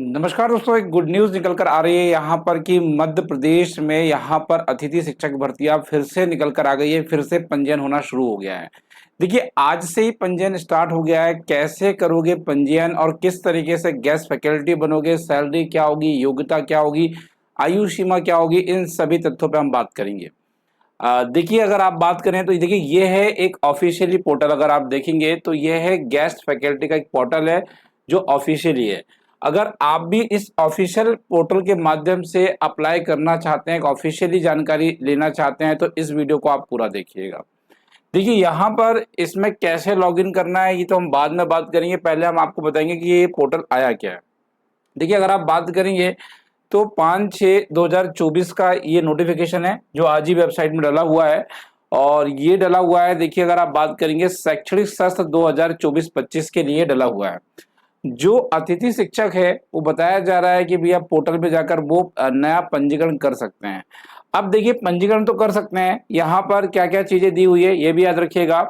नमस्कार दोस्तों, एक गुड न्यूज़ निकल कर आ रही है यहाँ पर कि मध्य प्रदेश में यहाँ पर अतिथि शिक्षक भर्तियाँ फिर से निकल कर आ गई है। फिर से पंजीयन होना शुरू हो गया है। देखिए, आज से ही पंजीयन स्टार्ट हो गया है। कैसे करोगे पंजीयन और किस तरीके से गेस्ट फैकल्टी बनोगे, सैलरी क्या होगी, योग्यता क्या होगी, आयु सीमा क्या होगी, इन सभी तथ्यों पे हम बात करेंगे। देखिए, अगर आप बात करें तो देखिए ये है एक ऑफिशियली पोर्टल। अगर आप देखेंगे तो ये है गेस्ट फैकल्टी का एक पोर्टल है जो ऑफिशियली है। अगर आप भी इस ऑफिशियल पोर्टल के माध्यम से अप्लाई करना चाहते हैं, ऑफिशियली जानकारी लेना चाहते हैं, तो इस वीडियो को आप पूरा देखिएगा। देखिए, यहाँ पर इसमें कैसे लॉगिन करना है ये तो हम बाद में बात करेंगे। पहले हम आपको बताएंगे कि ये पोर्टल आया क्या है। देखिए, अगर आप बात करेंगे तो 5/6/2024 का ये नोटिफिकेशन है जो आज ही वेबसाइट में डला हुआ है। और ये डला हुआ है, देखिए अगर आप बात करेंगे शैक्षणिक सत्र 2024-25 के लिए डला हुआ है। जो अतिथि शिक्षक है वो बताया जा रहा है कि भैया पोर्टल पे जाकर वो नया पंजीकरण कर सकते हैं। अब देखिए, पंजीकरण तो कर सकते हैं, यहाँ पर क्या क्या चीजें दी हुई है ये भी याद रखिएगा।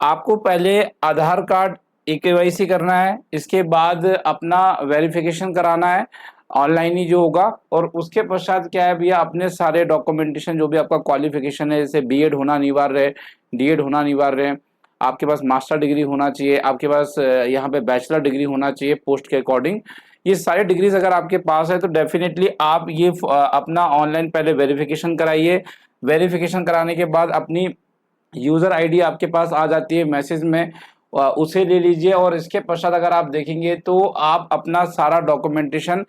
आपको पहले आधार कार्ड केवाईसी करना है, इसके बाद अपना वेरिफिकेशन कराना है ऑनलाइन ही जो होगा। और उसके पश्चात क्या है भैया, अपने सारे डॉक्यूमेंटेशन जो भी आपका क्वालिफिकेशन है, जैसे बीएड होना अनिवार्य है, डीएड होना अनिवार्य है, आपके पास मास्टर डिग्री होना चाहिए, आपके पास यहाँ पे बैचलर डिग्री होना चाहिए पोस्ट के अकॉर्डिंग। ये सारे डिग्रीज अगर आपके पास है तो डेफिनेटली आप ये अपना ऑनलाइन पहले वेरिफिकेशन कराइए। वेरिफिकेशन कराने के बाद अपनी यूजर आईडी आपके पास आ जाती है मैसेज में, उसे ले लीजिए। और इसके पश्चात अगर आप देखेंगे तो आप अपना सारा डॉक्यूमेंटेशन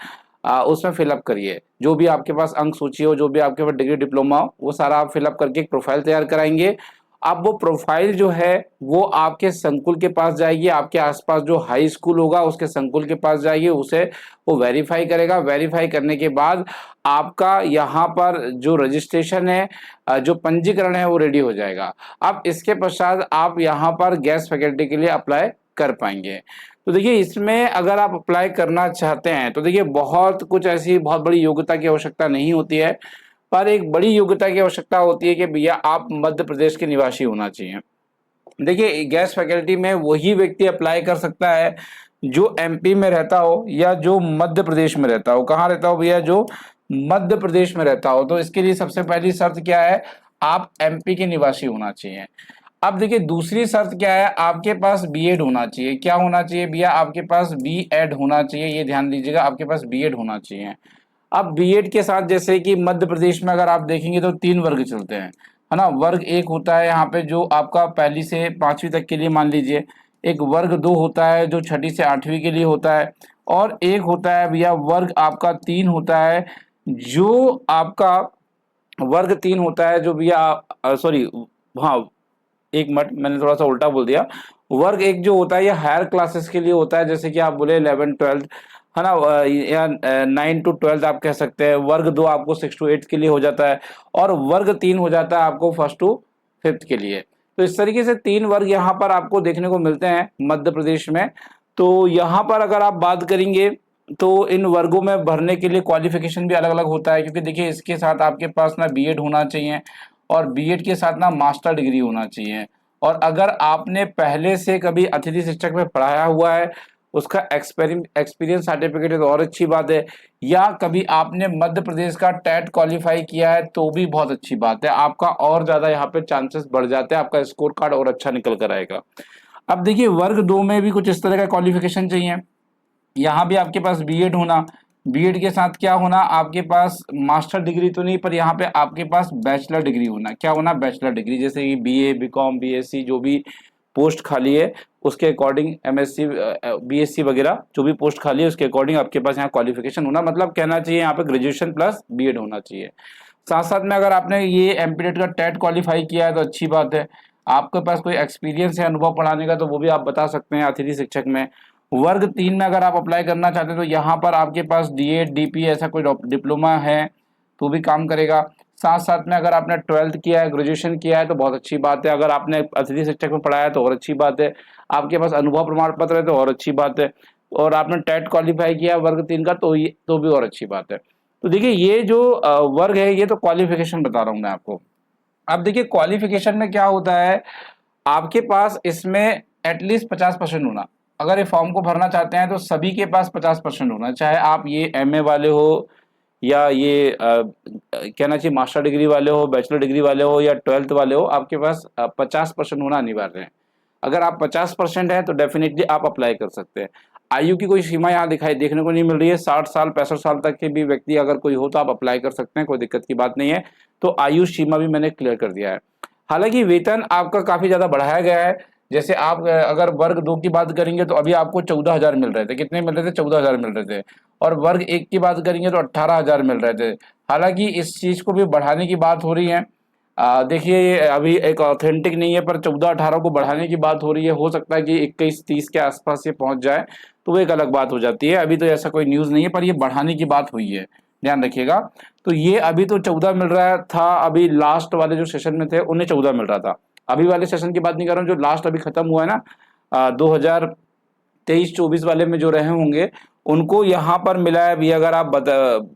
उसमें फिलअप करिए। जो भी आपके पास अंक सूची हो, जो भी आपके पास डिग्री डिप्लोमा हो, वो सारा आप फिलअप करके एक प्रोफाइल तैयार कराएंगे। अब वो प्रोफाइल जो है वो आपके संकुल के पास जाएगी, आपके आसपास जो हाई स्कूल होगा उसके संकुल के पास जाएगी, उसे वो वेरीफाई करेगा। वेरीफाई करने के बाद आपका यहाँ पर जो रजिस्ट्रेशन है, जो पंजीकरण है, वो रेडी हो जाएगा। अब इसके पश्चात आप यहाँ पर गेस्ट फैकल्टी के लिए अप्लाई कर पाएंगे। तो देखिए, इसमें अगर आप अप्लाई करना चाहते हैं तो देखिए बहुत कुछ ऐसी बहुत बड़ी योग्यता की आवश्यकता नहीं होती है, पर एक बड़ी योग्यता की आवश्यकता होती है कि भैया आप मध्य प्रदेश के निवासी होना चाहिए। देखिए, गेस्ट फैकल्टी में वही व्यक्ति अप्लाई कर सकता है जो एमपी में रहता हो या जो मध्य प्रदेश में रहता हो। कहाँ रहता हो भैया? जो मध्य प्रदेश में रहता हो। तो इसके लिए सबसे पहली शर्त क्या है? आप एमपी के निवासी होना चाहिए। अब देखिए, दूसरी शर्त क्या है? आपके पास बीएड होना चाहिए। क्या होना चाहिए भैया? आपके पास बीएड होना चाहिए। ये ध्यान दीजिएगा, आपके पास बीएड होना चाहिए। अब बीएड के साथ जैसे कि मध्य प्रदेश में अगर आप देखेंगे तो 3 वर्ग चलते हैं, है ना। वर्ग 1 होता है यहाँ पे जो आपका पहली से 5वीं तक के लिए मान लीजिए। एक वर्ग 2 होता है जो 6ठी से 8वीं के लिए होता है। और एक होता है भैया वर्ग आपका 3 होता है जो आपका वर्ग 3 होता है जो भैया सॉरी, हाँ, एक मिनट, मैंने थोड़ा सा उल्टा बोल दिया। वर्ग 1 जो होता है ये हायर क्लासेस के लिए होता है, जैसे कि आप बोले 11 12, है ना, या 9 to 12 आप कह सकते हैं। वर्ग 2 आपको 6 to 8 के लिए हो जाता है। और वर्ग 3 हो जाता है आपको 1st to 5th के लिए। तो इस तरीके से 3 वर्ग यहाँ पर आपको देखने को मिलते हैं मध्य प्रदेश में। तो यहाँ पर अगर आप बात करेंगे तो इन वर्गों में भरने के लिए क्वालिफिकेशन भी अलग अलग होता है, क्योंकि देखिए इसके साथ आपके पास ना बीएड होना चाहिए और बीएड के साथ ना मास्टर डिग्री होना चाहिए। और अगर आपने पहले से कभी अतिथि शिक्षक में पढ़ाया हुआ है, उसका एक्सपीरियंस सर्टिफिकेट है तो और अच्छी बात है। या कभी आपने मध्य प्रदेश का टेट क्वालिफाई किया है तो भी बहुत अच्छी बात है, आपका और ज्यादा यहाँ पे चांसेस बढ़ जाते हैं, आपका स्कोर कार्ड और अच्छा निकल कर आएगा। अब देखिए, वर्ग 2 में भी कुछ इस तरह का क्वालिफिकेशन चाहिए। यहाँ भी आपके पास बीएड होना, बीएड के साथ क्या होना, आपके पास मास्टर डिग्री तो नहीं, पर यहाँ पे आपके पास बैचलर डिग्री होना। क्या होना? Bachelor degree. जैसे कि बीए, बीकॉम, बीएससी जो भी पोस्ट खाली है उसके अकॉर्डिंग, एमएससी, बीएससी वगैरह जो भी पोस्ट खाली है उसके अकॉर्डिंग आपके पास यहाँ क्वालिफिकेशन होना, मतलब कहना चाहिए यहाँ पे ग्रेजुएशन प्लस बीएड होना चाहिए। साथ साथ में अगर आपने ये एमपीटेट का टेट क्वालिफाई किया है तो अच्छी बात है। आपके पास कोई एक्सपीरियंस है अनुभव पढ़ाने का तो वो भी आप बता सकते हैं अतिथि शिक्षक में। वर्ग 3 में अगर आप अप्लाई करना चाहते हैं तो यहाँ पर आपके पास डीएड, डीपी ऐसा कोई डिप्लोमा है तो भी काम करेगा। साथ साथ में अगर आपने 12th किया है, ग्रेजुएशन किया है तो बहुत अच्छी बात है। अगर आपने अतिथि शिक्षक में पढ़ाया है तो और अच्छी बात है। आपके पास अनुभव प्रमाण पत्र है तो और अच्छी बात है। और आपने टेट क्वालिफाई किया है वर्ग 3 का तो भी और अच्छी बात है। तो देखिए, ये जो वर्ग है ये तो क्वालिफिकेशन बता रहा हूँ मैं आपको। अब देखिए, क्वालिफिकेशन में क्या होता है, आपके पास इसमें एटलीस्ट 50% होना। अगर ये फॉर्म को भरना चाहते हैं तो सभी के पास 50% होना, चाहे आप ये एमए वाले हो या ये कहना चाहिए मास्टर डिग्री वाले हो, बैचलर डिग्री वाले हो या 12th वाले हो, आपके पास 50% होना अनिवार्य है। अगर आप 50% है तो डेफिनेटली आप अप्लाई कर सकते हैं। आयु की कोई सीमा यहाँ दिखाई देखने को नहीं मिल रही है। 60 साल 65 साल तक के भी व्यक्ति अगर कोई हो तो आप अप्लाई कर सकते हैं, कोई दिक्कत की बात नहीं है। तो आयु सीमा भी मैंने क्लियर कर दिया है। हालांकि वेतन आपका काफी ज्यादा बढ़ाया गया है। जैसे आप अगर वर्ग 2 की बात करेंगे तो अभी आपको 14,000 मिल रहे थे। कितने मिल रहे थे? 14,000 मिल रहे थे। और वर्ग 1 की बात करेंगे तो 18,000 मिल रहे थे। हालांकि इस चीज को भी बढ़ाने की बात हो रही है। देखिए ये अभी एक ऑथेंटिक नहीं है, पर 14-18 को बढ़ाने की बात हो रही है। हो सकता है कि 21-30 के आसपास ये पहुंच जाए, तो वो एक अलग बात हो जाती है। अभी तो ऐसा कोई न्यूज़ नहीं है, पर ये बढ़ाने की बात हुई है, ध्यान रखिएगा। तो ये अभी तो 14 मिल रहा था, अभी लास्ट वाले जो सेशन में थे उन्हें 14 मिल रहा था। अभी वाले सेशन की बात नहीं कर रहा हूँ, जो लास्ट अभी खत्म हुआ है ना 2023-24 वाले में जो रहे होंगे उनको यहाँ पर मिला है। अभी अगर आप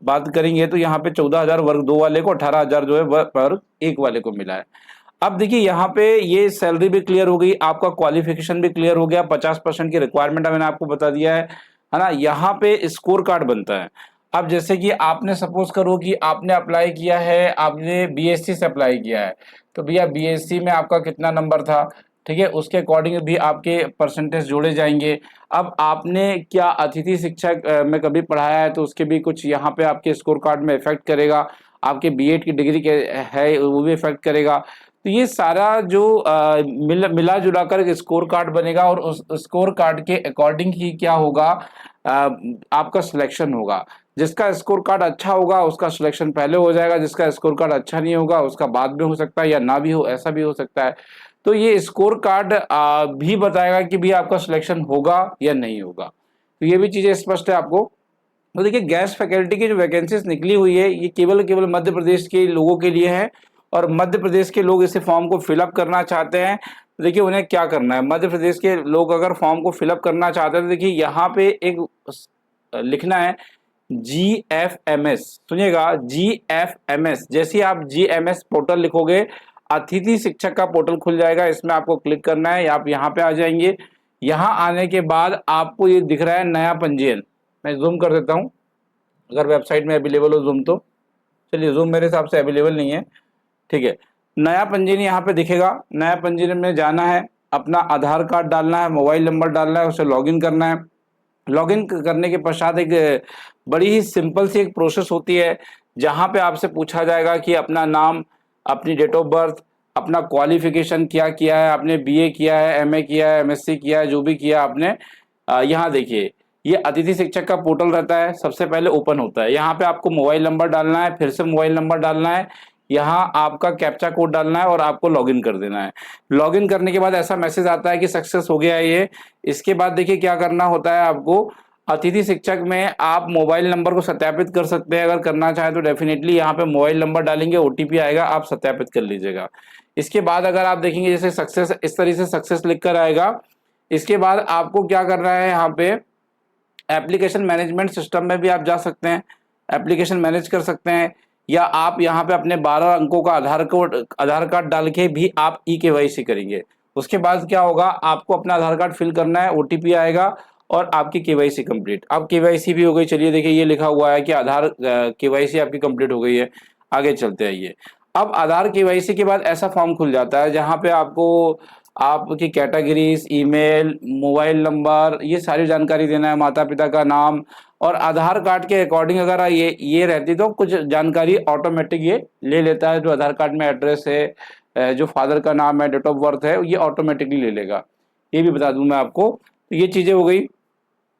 बात करेंगे तो यहाँ पे 14,000 वर्ग 2 वाले को, 18,000 जो है वर्ग 1 वाले को मिला है। अब देखिए यहाँ पे ये सैलरी भी क्लियर हो गई, आपका क्वालिफिकेशन भी क्लियर हो गया, 50% की रिक्वायरमेंट मैंने आपको बता दिया है ना। यहाँ पे स्कोर कार्ड बनता है। अब जैसे कि आपने सपोज करो कि आपने अप्लाई किया है, आपने बीएससी से अप्लाई किया है, तो भैया बीएससी में आपका कितना नंबर था, ठीक है, उसके अकॉर्डिंग भी आपके परसेंटेज जोड़े जाएंगे। अब आपने क्या अतिथि शिक्षक में कभी पढ़ाया है तो उसके भी कुछ यहाँ पे आपके स्कोर कार्ड में इफेक्ट करेगा। आपके बीएड की डिग्री के है वो भी इफेक्ट करेगा। तो ये सारा जो मिला जुला कर एक स्कोर कार्ड बनेगा और उस स्कोर कार्ड के अकॉर्डिंग ही क्या होगा, आपका सिलेक्शन होगा। जिसका स्कोर कार्ड अच्छा होगा उसका सिलेक्शन पहले हो जाएगा, जिसका स्कोर कार्ड अच्छा नहीं होगा उसका बाद में हो सकता है या ना भी हो, ऐसा भी हो सकता है। तो ये स्कोर कार्ड भी बताएगा कि भी आपका सिलेक्शन होगा या नहीं होगा। तो ये भी चीजें स्पष्ट है आपको। तो देखिए गेस्ट फैकल्टी की जो वैकेंसीज निकली हुई है ये केवल मध्य प्रदेश के लोगों के लिए है। और मध्य प्रदेश के लोग इसे फॉर्म को फिलअप करना चाहते हैं तो देखिए उन्हें क्या करना है। मध्य प्रदेश के लोग अगर फॉर्म को फिलअप करना चाहते हैं तो देखिए यहाँ पे एक लिखना है GFMS, सुनिएगा GFMS। जैसे आप GMS पोर्टल लिखोगे अतिथि शिक्षक का पोर्टल खुल जाएगा, इसमें आपको क्लिक करना है, आप यहाँ पे आ जाएंगे। यहाँ आने के बाद आपको ये दिख रहा है नया पंजीयन। मैं जूम कर देता हूँ, अगर वेबसाइट में अवेलेबल हो जूम तो। चलिए जूम मेरे हिसाब से अवेलेबल नहीं है, ठीक है। नया पंजीयन यहाँ पे दिखेगा। नया पंजीयन में जाना है, अपना आधार कार्ड डालना है, मोबाइल नंबर डालना है, उसे लॉगिन करना है। लॉगिन करने के पश्चात एक बड़ी ही सिंपल सी एक प्रोसेस होती है जहाँ पे आपसे पूछा जाएगा कि अपना नाम, अपनी डेट ऑफ बर्थ, अपना क्वालिफिकेशन क्या किया है, आपने बीए किया है, एमए किया है, एमएससी किया है, जो भी किया आपने। यहाँ देखिए ये अतिथि शिक्षक का पोर्टल रहता है, सबसे पहले ओपन होता है। यहाँ पे आपको मोबाइल नंबर डालना है, फिर से मोबाइल नंबर डालना है, यहाँ आपका कैप्चा कोड डालना है और आपको लॉगिन कर देना है। लॉगिन करने के बाद ऐसा मैसेज आता है कि सक्सेस हो गया है ये। इसके बाद देखिए क्या करना होता है आपको। अतिथि शिक्षक में आप मोबाइल नंबर को सत्यापित कर सकते हैं, अगर करना चाहें तो डेफिनेटली यहाँ पे मोबाइल नंबर डालेंगे, ओटीपी आएगा, आप सत्यापित कर लीजिएगा। इसके बाद अगर आप देखेंगे जैसे सक्सेस, इस तरह से सक्सेस लिख कर आएगा। इसके बाद आपको क्या करना है, यहाँ पे एप्लीकेशन मैनेजमेंट सिस्टम में भी आप जा सकते हैं, एप्लीकेशन मैनेज कर सकते हैं, या आप यहाँ पे अपने 12 अंकों का आधार कार्ड डाल के भी आप ई-केवाईसी करेंगे। उसके बाद क्या होगा, आपको अपना आधार कार्ड फिल करना है, ओटीपी आएगा और आपकी केवाईसी कंप्लीट। अब केवाईसी भी हो गई। चलिए देखिए ये लिखा हुआ है कि आधार केवाईसी आपकी कंप्लीट हो गई है। आगे चलते आइए। अब आधार केवाईसी के बाद ऐसा फॉर्म खुल जाता है जहाँ पे आपको आपकी कैटेगरीज, ईमेल, मोबाइल नंबर, ये सारी जानकारी देना है, माता पिता का नाम, और आधार कार्ड के अकॉर्डिंग अगर ये रहती तो कुछ जानकारी ऑटोमेटिक ये ले लेता है। जो आधार कार्ड में एड्रेस है, जो फादर का नाम है, डेट ऑफ बर्थ है, ये ऑटोमेटिकली ले लेगा। ये भी बता दूं मैं आपको। तो ये चीज़ें हो गई।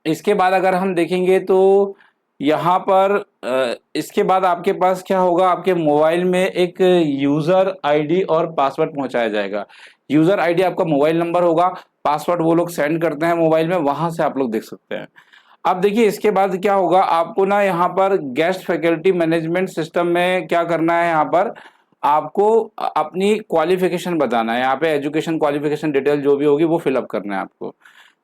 इसके बाद अगर हम देखेंगे तो यहाँ पर इसके बाद आपके पास क्या होगा, आपके मोबाइल में एक यूज़र आईडी और पासवर्ड पहुंचाया जाएगा। यूज़र आईडी आपका मोबाइल नंबर होगा, पासवर्ड वो लोग सेंड करते हैं मोबाइल में, वहां से आप लोग देख सकते हैं। अब देखिए इसके बाद क्या होगा, आपको ना यहाँ पर गेस्ट फैकल्टी मैनेजमेंट सिस्टम में क्या करना है, यहाँ पर आपको अपनी क्वालिफिकेशन बताना है। यहाँ पे एजुकेशन क्वालिफिकेशन डिटेल जो भी होगी वो फिलअप करना है आपको।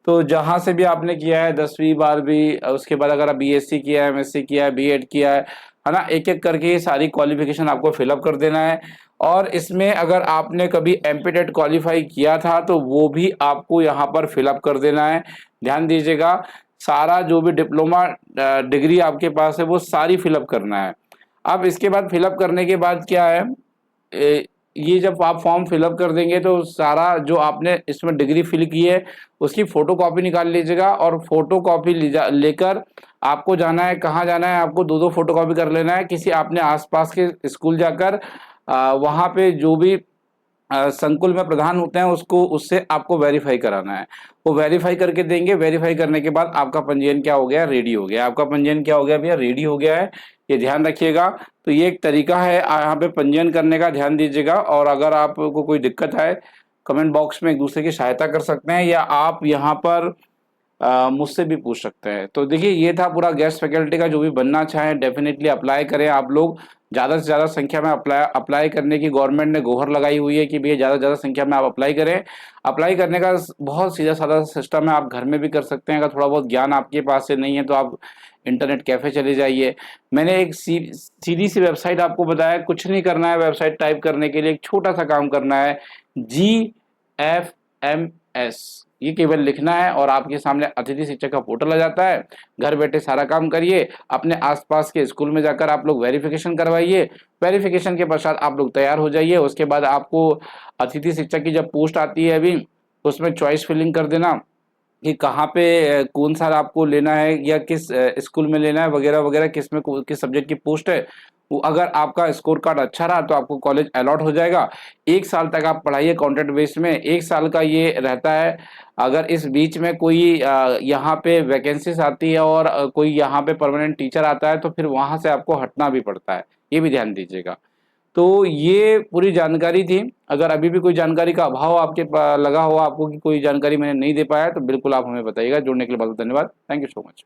तो जहाँ से भी आपने किया है 10वीं 12वीं, उसके बाद अगर आप बीएससी किया है, एमएससी किया है, बीएड किया है, है ना, एक एक करके ये सारी क्वालिफिकेशन आपको फिलअप कर देना है। और इसमें अगर आपने कभी एमपीटेट क्वालिफाई किया था तो वो भी आपको यहाँ पर फिलअप कर देना है। ध्यान दीजिएगा, सारा जो भी डिप्लोमा डिग्री आपके पास है वो सारी फिलअप करना है। अब इसके बाद फिलअप करने के बाद क्या है, ये जब आप फॉर्म फिलअप कर देंगे तो सारा जो आपने इसमें डिग्री फिल की है उसकी फोटो कॉपी निकाल लीजिएगा, और फोटो कॉपी लेकर आपको जाना है, कहाँ जाना है, आपको दो दो फोटो कॉपी कर लेना है किसी अपने आसपास के स्कूल जाकर। वहाँ पे जो भी संकुल में प्रधान होते हैं उसको, उससे आपको वेरीफाई कराना है। वो वेरीफाई करके देंगे, वेरीफाई करने के बाद आपका पंजीयन क्या हो गया, रेडी हो गया। आपका पंजीयन क्या हो गया भैया, रेडी हो गया है, ये ध्यान रखिएगा। तो ये एक तरीका है यहाँ पे पंजीयन करने का, ध्यान दीजिएगा। और अगर आपको कोई दिक्कत है कमेंट बॉक्स में एक दूसरे की सहायता कर सकते हैं, या आप यहाँ पर मुझसे भी पूछ सकते हैं। तो देखिए ये था पूरा गेस्ट फैकल्टी का, जो भी बनना चाहें डेफिनेटली अप्लाई करें आप लोग। ज़्यादा से ज़्यादा संख्या में अप्लाई करने की गवर्नमेंट ने गोहर लगाई हुई है कि भैया ज़्यादा से ज़्यादा संख्या में आप अप्लाई करें। अप्लाई करने का बहुत सीधा साधा सिस्टम है, आप घर में भी कर सकते हैं। अगर थोड़ा बहुत ज्ञान आपके पास से नहीं है तो आप इंटरनेट कैफ़े चले जाइए। मैंने एक सीधी सी वेबसाइट आपको बताया, कुछ नहीं करना है वेबसाइट टाइप करने के लिए, एक छोटा सा काम करना है, GFMS, ये केवल लिखना है और आपके सामने अतिथि शिक्षक का पोर्टल आ जाता है। घर बैठे सारा काम करिए, अपने आसपास के स्कूल में जाकर आप लोग वेरिफिकेशन करवाइए। वेरिफिकेशन के पश्चात आप लोग तैयार हो जाइए। उसके बाद आपको अतिथि शिक्षक की जब पोस्ट आती है अभी, उसमें चॉइस फिलिंग कर देना कि कहाँ पे कौन सा आपको लेना है, या किस स्कूल में लेना है, वगैरह वगैरह, किस में किस सब्जेक्ट की पोस्ट है। वो अगर आपका स्कोर कार्ड अच्छा रहा तो आपको कॉलेज अलॉट हो जाएगा। 1 साल तक आप पढ़ाइए कॉन्ट्रैक्ट बेस में, 1 साल का ये रहता है। अगर इस बीच में कोई यहाँ पे वैकेंसीज आती है और कोई यहाँ पे परमानेंट टीचर आता है तो फिर वहाँ से आपको हटना भी पड़ता है, ये भी ध्यान दीजिएगा। तो ये पूरी जानकारी थी। अगर अभी भी कोई जानकारी का अभाव आपके लगा हो आपको कि कोई जानकारी मैंने नहीं दे पाया, तो बिल्कुल आप हमें बताइएगा। जुड़ने के लिए बहुत धन्यवाद। Thank you so much.